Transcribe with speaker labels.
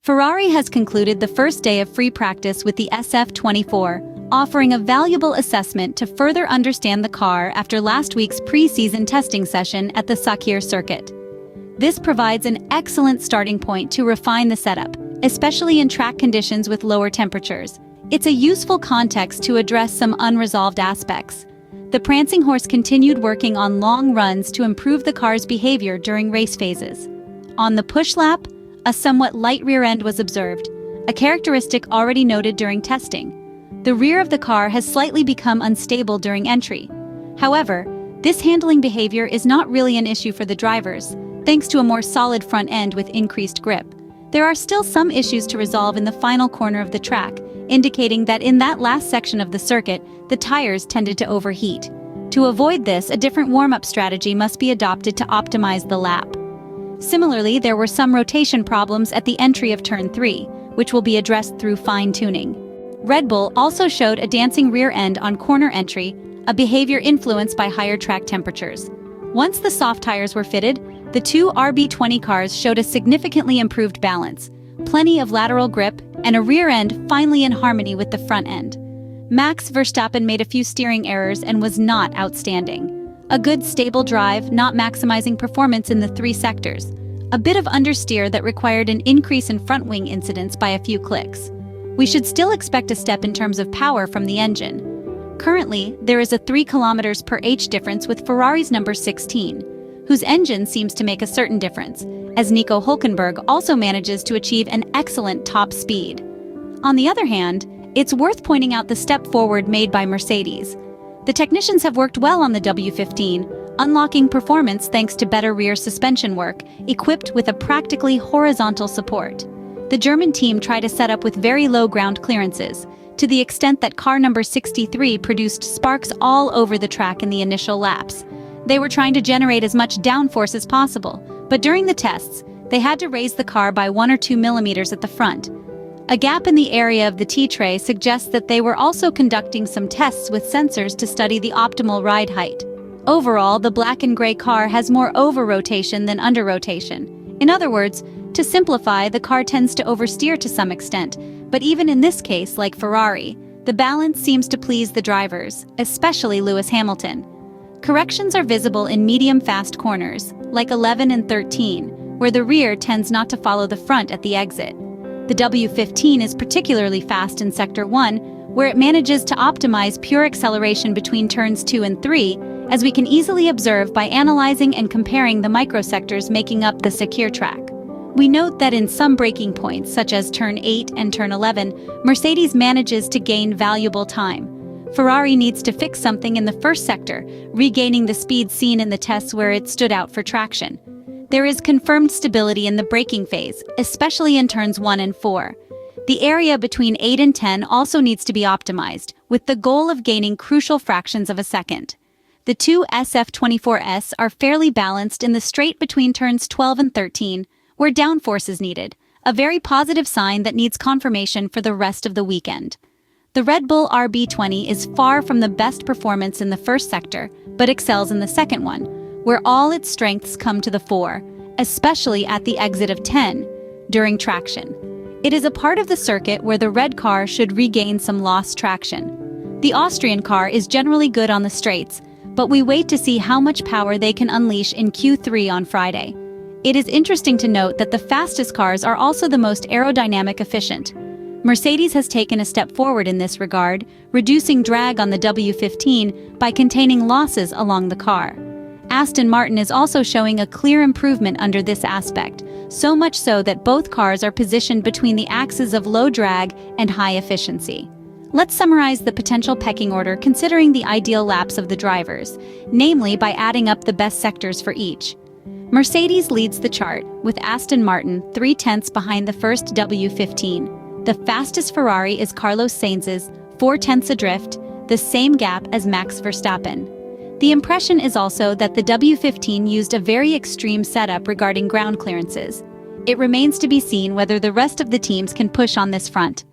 Speaker 1: Ferrari has concluded the first day of free practice with the SF24, offering a valuable assessment to further understand the car after last week's pre-season testing session at the Sakhir circuit. This provides an excellent starting point to refine the setup, especially in track conditions with lower temperatures. It's a useful context to address some unresolved aspects. The Prancing Horse continued working on long runs to improve the car's behavior during race phases. On the push lap, a somewhat light rear end was observed, a characteristic already noted during testing. The rear of the car has slightly become unstable during entry. However, this handling behavior is not really an issue for the drivers, thanks to a more solid front end with increased grip. There are still some issues to resolve in the final corner of the track, indicating that in that last section of the circuit, the tires tended to overheat. To avoid this, a different warm-up strategy must be adopted to optimize the lap. Similarly, there were some rotation problems at the entry of Turn 3, which will be addressed through fine-tuning. Red Bull also showed a dancing rear end on corner entry, a behavior influenced by higher track temperatures. Once the soft tires were fitted, the two RB20 cars showed a significantly improved balance, plenty of lateral grip, and a rear end finally in harmony with the front end. Max Verstappen made a few steering errors and was not outstanding. A good stable drive, not maximizing performance in the three sectors. A bit of understeer that required an increase in front wing incidence by a few clicks. We should still expect a step in terms of power from the engine. Currently, there is a 3 km/h difference with Ferrari's number 16, whose engine seems to make a certain difference, as Nico Hülkenberg also manages to achieve an excellent top speed. On the other hand, it's worth pointing out the step forward made by Mercedes. The technicians have worked well on the W15, unlocking performance thanks to better rear suspension work, equipped with a practically horizontal support. The German team tried a setup with very low ground clearances, to the extent that car number 63 produced sparks all over the track in the initial laps. They were trying to generate as much downforce as possible, but during the tests, they had to raise the car by 1 or 2 millimeters at the front. A gap in the area of the T-tray suggests that they were also conducting some tests with sensors to study the optimal ride height. Overall, the black and gray car has more over-rotation than under-rotation. In other words, to simplify, the car tends to oversteer to some extent, but even in this case, like Ferrari, the balance seems to please the drivers, especially Lewis Hamilton. Corrections are visible in medium-fast corners, like 11 and 13, where the rear tends not to follow the front at the exit. The W15 is particularly fast in Sector 1, where it manages to optimize pure acceleration between turns 2 and 3, as we can easily observe by analyzing and comparing the microsectors making up the Sakhir track. We note that in some braking points, such as Turn 8 and Turn 11, Mercedes manages to gain valuable time. Ferrari needs to fix something in the first sector, regaining the speed seen in the tests where it stood out for traction. There is confirmed stability in the braking phase, especially in turns 1 and 4. The area between 8 and 10 also needs to be optimized, with the goal of gaining crucial fractions of a second. The two SF24s are fairly balanced in the straight between turns 12 and 13, where downforce is needed, a very positive sign that needs confirmation for the rest of the weekend. The Red Bull RB20 is far from the best performance in the first sector, but excels in the second one, where all its strengths come to the fore, especially at the exit of 10, during traction. It is a part of the circuit where the red car should regain some lost traction. The Austrian car is generally good on the straights, but we wait to see how much power they can unleash in Q3 on Friday. It is interesting to note that the fastest cars are also the most aerodynamic efficient. Mercedes has taken a step forward in this regard, reducing drag on the W15 by containing losses along the car. Aston Martin is also showing a clear improvement under this aspect, so much so that both cars are positioned between the axes of low drag and high efficiency. Let's summarize the potential pecking order considering the ideal laps of the drivers, namely by adding up the best sectors for each. Mercedes leads the chart, with Aston Martin 0.3 behind the first W15. The fastest Ferrari is Carlos Sainz's 0.4 adrift, the same gap as Max Verstappen. The impression is also that the W15 used a very extreme setup regarding ground clearances. It remains to be seen whether the rest of the teams can push on this front.